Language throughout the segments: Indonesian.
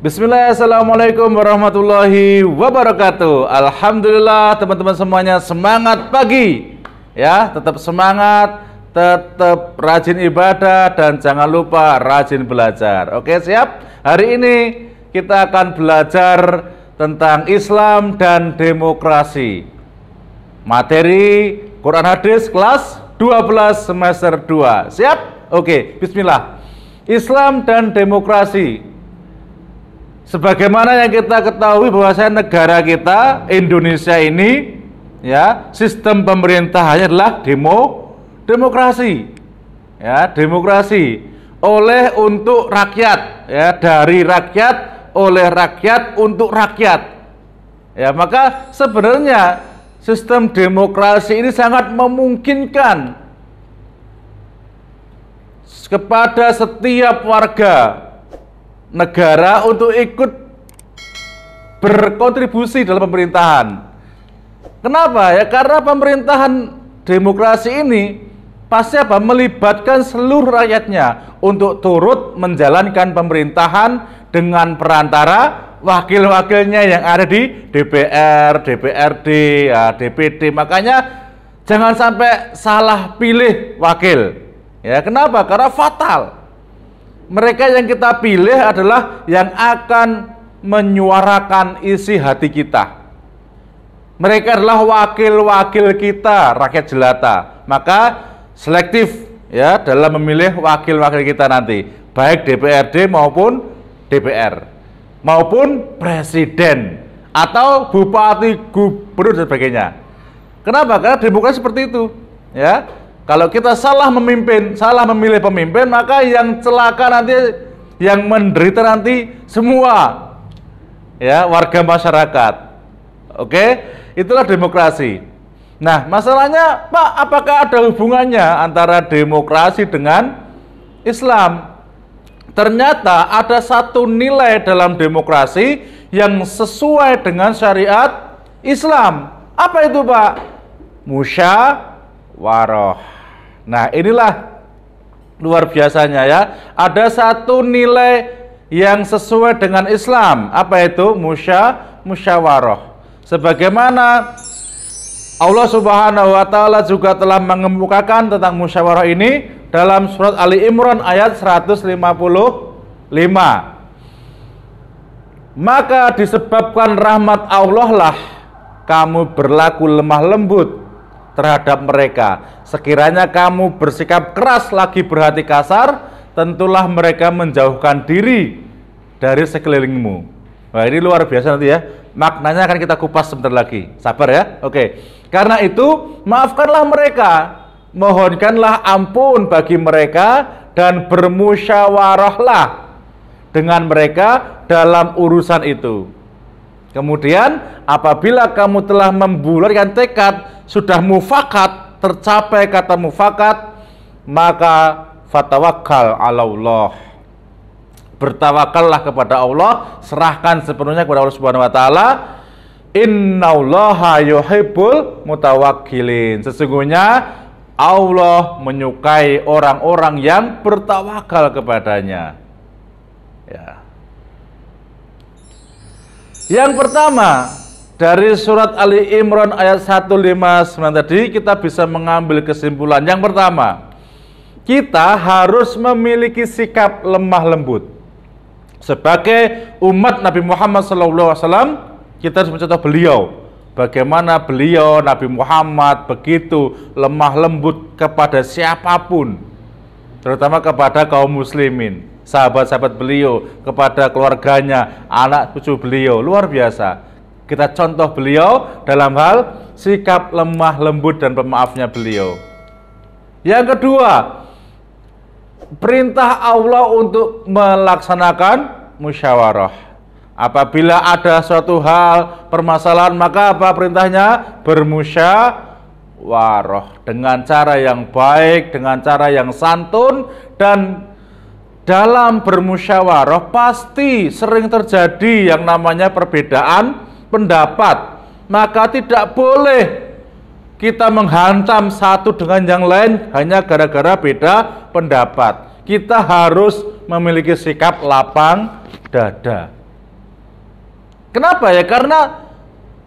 Bismillah, assalamualaikum warahmatullahi wabarakatuh. Alhamdulillah teman-teman semuanya semangat pagi ya, tetap semangat, tetap rajin ibadah dan jangan lupa rajin belajar. Oke, siap? Hari ini kita akan belajar tentang Islam dan demokrasi. Materi Quran Hadis kelas 12 semester 2. Siap? Oke, bismillah. Islam dan demokrasi. Sebagaimana yang kita ketahui bahwasanya negara kita Indonesia ini ya, sistem pemerintahannya adalah demokrasi. Ya, demokrasi oleh untuk rakyat, ya, dari rakyat, oleh rakyat, untuk rakyat. Ya, maka sebenarnya sistem demokrasi ini sangat memungkinkan kepada setiap warga negara untuk ikut berkontribusi dalam pemerintahan. Kenapa? Ya karena pemerintahan demokrasi ini pasti melibatkan seluruh rakyatnya untuk turut menjalankan pemerintahan dengan perantara wakil-wakilnya yang ada di DPR, DPRD, ya, DPD. Makanya jangan sampai salah pilih wakil. Ya, kenapa? Karena fatal. Mereka yang kita pilih adalah yang akan menyuarakan isi hati kita. Mereka adalah wakil-wakil kita, rakyat jelata. Maka selektif ya dalam memilih wakil-wakil kita nanti, baik DPRD maupun DPR, maupun presiden atau bupati, gubernur dan sebagainya. Kenapa? Karena demokrasi seperti itu, ya. Kalau kita salah memimpin, salah memilih pemimpin, maka yang celaka nanti, yang menderita nanti semua ya warga masyarakat. Oke, itulah demokrasi. Nah, masalahnya, Pak, apakah ada hubungannya antara demokrasi dengan Islam? Ternyata ada satu nilai dalam demokrasi yang sesuai dengan syariat Islam. Apa itu, Pak? Musyawarah. Nah, inilah luar biasanya ya. Ada satu nilai yang sesuai dengan Islam. Apa itu? Musyawarah. Sebagaimana Allah Subhanahu wa taala juga telah mengemukakan tentang musyawarah ini dalam surat Ali Imran ayat 155. Maka disebabkan rahmat Allah lah kamu berlaku lemah lembut terhadap mereka. Sekiranya kamu bersikap keras lagi berhati kasar, tentulah mereka menjauhkan diri dari sekelilingmu. Wah, ini luar biasa nanti ya. Maknanya akan kita kupas sebentar lagi. Sabar ya. Oke. Karena itu, maafkanlah mereka, mohonkanlah ampun bagi mereka, dan bermusyawarahlah dengan mereka dalam urusan itu. Kemudian apabila kamu telah membulatkan tekad, sudah mufakat, tercapai kata mufakat, maka fatawakkal ala Allah. Bertawakallah kepada Allah, serahkan sepenuhnya kepada Allah Subhanahu wa taala. Innallaha yuhibbul mutawakkilin. Sesungguhnya Allah menyukai orang-orang yang bertawakal kepadanya. Ya. Yang pertama, dari surat Ali Imran ayat 159 tadi kita bisa mengambil kesimpulan. Yang pertama, kita harus memiliki sikap lemah lembut. Sebagai umat Nabi Muhammad SAW, kita harus mencontoh beliau. Bagaimana beliau, Nabi Muhammad, begitu lemah lembut kepada siapapun, terutama kepada kaum muslimin, sahabat-sahabat beliau, kepada keluarganya, anak cucu beliau. Luar biasa. Kita contoh beliau dalam hal sikap lemah lembut dan pemaafnya beliau. Yang kedua, perintah Allah untuk melaksanakan musyawarah. Apabila ada suatu hal permasalahan, maka apa perintahnya? Bermusyawarah dengan cara yang baik, dengan cara yang santun. Dan dalam bermusyawarah pasti sering terjadi yang namanya perbedaan pendapat. Maka tidak boleh kita menghantam satu dengan yang lain hanya gara-gara beda pendapat. Kita harus memiliki sikap lapang dada. Kenapa ya? Karena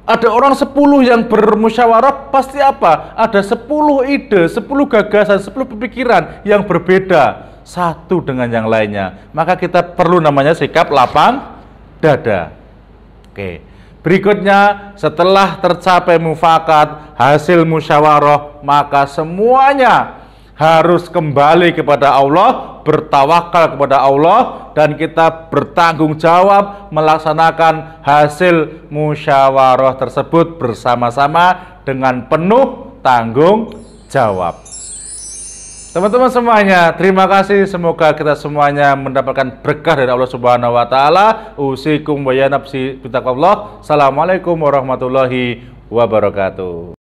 ada orang 10 yang bermusyawarah, pasti apa? Ada 10 ide, 10 gagasan, 10 pemikiran yang berbeda satu dengan yang lainnya. Maka kita perlu namanya sikap lapang dada. Oke. Berikutnya, setelah tercapai mufakat, hasil musyawarah, maka semuanya harus kembali kepada Allah, bertawakal kepada Allah, dan kita bertanggung jawab melaksanakan hasil musyawarah tersebut bersama-sama dengan penuh tanggung jawab. Teman-teman semuanya, terima kasih. Semoga kita semuanya mendapatkan berkah dari Allah Subhanahu wa taala. Usikum wa ya nafsi bittaqwallah. Assalamualaikum warahmatullahi wabarakatuh.